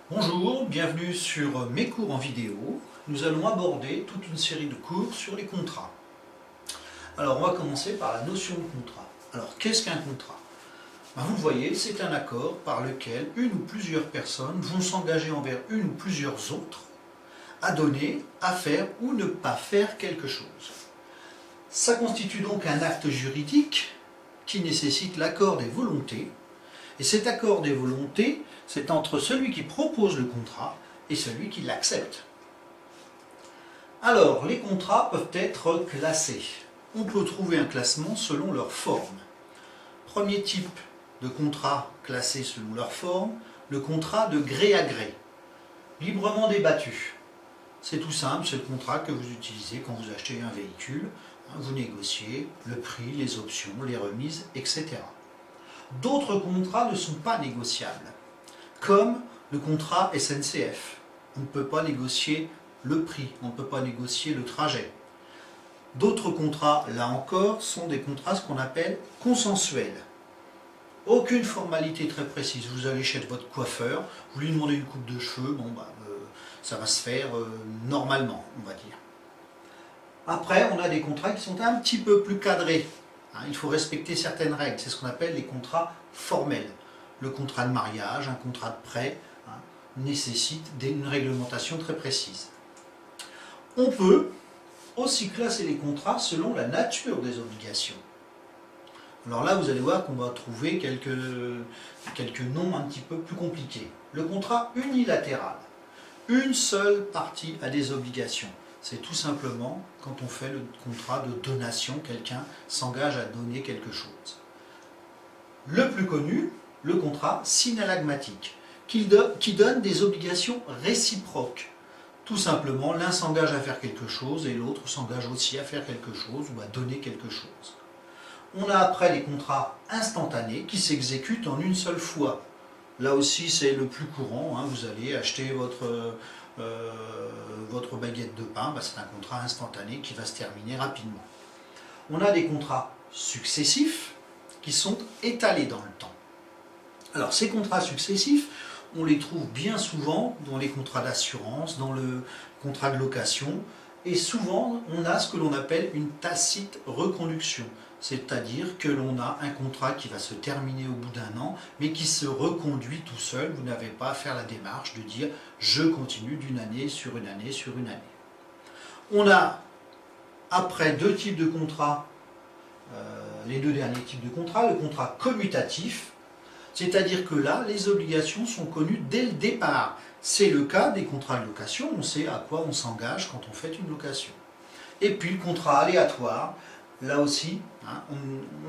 Bonjour, bienvenue sur mes cours en vidéo. Nous allons aborder toute une série de cours sur les contrats. Alors on va commencer par la notion de contrat. Alors qu'est-ce qu'un contrat? Vous le voyez, c'est un accord par lequel une ou plusieurs personnes vont s'engager envers une ou plusieurs autres à donner, à faire ou ne pas faire quelque chose. Ça constitue donc un acte juridique qui nécessite l'accord des volontés. Et cet accord des volontés, c'est entre celui qui propose le contrat et celui qui l'accepte. Alors, les contrats peuvent être classés. On peut trouver un classement selon leur forme. Premier type de contrat classé selon leur forme, le contrat de gré à gré, librement débattu. C'est tout simple, c'est le contrat que vous utilisez quand vous achetez un véhicule. Vous négociez le prix, les options, les remises, etc. D'autres contrats ne sont pas négociables, comme le contrat SNCF. On ne peut pas négocier le prix, on ne peut pas négocier le trajet. D'autres contrats, là encore, sont des contrats ce qu'on appelle consensuels. Aucune formalité très précise. Vous allez chez votre coiffeur, vous lui demandez une coupe de cheveux, ça va se faire normalement, on va dire. Après, on a des contrats qui sont un petit peu plus cadrés. Il faut respecter certaines règles, c'est ce qu'on appelle les contrats formels. Le contrat de mariage, un contrat de prêt, nécessite une réglementation très précise. On peut aussi classer les contrats selon la nature des obligations. Alors là, vous allez voir qu'on va trouver quelques noms un petit peu plus compliqués. Le contrat unilatéral. Une seule partie a des obligations. C'est tout simplement quand on fait le contrat de donation, quelqu'un s'engage à donner quelque chose. Le plus connu, le contrat synallagmatique, qui donne des obligations réciproques. Tout simplement, l'un s'engage à faire quelque chose et l'autre s'engage aussi à faire quelque chose ou à donner quelque chose. On a après les contrats instantanés qui s'exécutent en une seule fois. Là aussi, c'est le plus courant. Vous allez acheter votre baguette de pain, c'est un contrat instantané qui va se terminer rapidement. On a des contrats successifs qui sont étalés dans le temps. Alors ces contrats successifs, on les trouve bien souvent dans les contrats d'assurance, dans le contrat de location, et souvent on a ce que l'on appelle une tacite reconduction. C'est-à-dire que l'on a un contrat qui va se terminer au bout d'un an, mais qui se reconduit tout seul. Vous n'avez pas à faire la démarche de dire « je continue d'une année sur une année sur une année ». On a après deux types de contrats, les deux derniers types de contrats, le contrat commutatif, c'est-à-dire que là, les obligations sont connues dès le départ. C'est le cas des contrats de location, on sait à quoi on s'engage quand on fait une location. Et puis le contrat aléatoire, là aussi,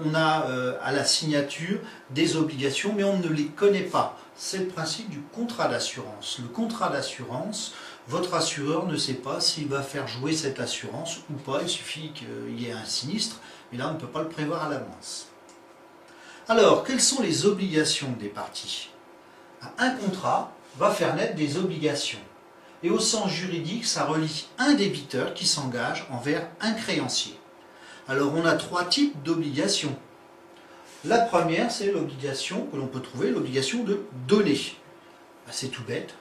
on a à la signature des obligations, mais on ne les connaît pas. C'est le principe du contrat d'assurance. Le contrat d'assurance, votre assureur ne sait pas s'il va faire jouer cette assurance ou pas. Il suffit qu'il y ait un sinistre, mais là on ne peut pas le prévoir à l'avance. Alors, quelles sont les obligations des parties? Un contrat va faire naître des obligations. Et au sens juridique, ça relie un débiteur qui s'engage envers un créancier. Alors on a trois types d'obligations. La première, c'est l'obligation que l'on peut trouver, l'obligation de donner. C'est tout bête.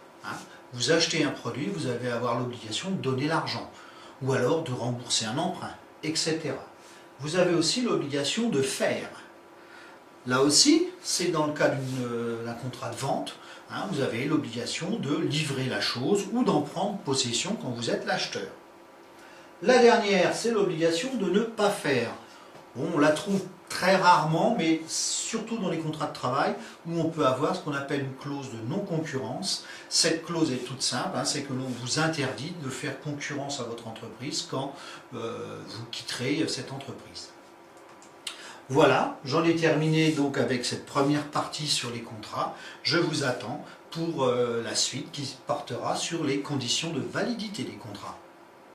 Vous achetez un produit, vous allez avoir l'obligation de donner l'argent, ou alors de rembourser un emprunt, etc. Vous avez aussi l'obligation de faire. Là aussi, c'est dans le cas d'un contrat de vente, vous avez l'obligation de livrer la chose ou d'en prendre possession quand vous êtes l'acheteur. La dernière, c'est l'obligation de ne pas faire. On la trouve très rarement, mais surtout dans les contrats de travail, où on peut avoir ce qu'on appelle une clause de non-concurrence. Cette clause est toute simple, c'est que l'on vous interdit de faire concurrence à votre entreprise quand vous quitterez cette entreprise. Voilà, j'en ai terminé donc avec cette première partie sur les contrats. Je vous attends pour la suite qui portera sur les conditions de validité des contrats.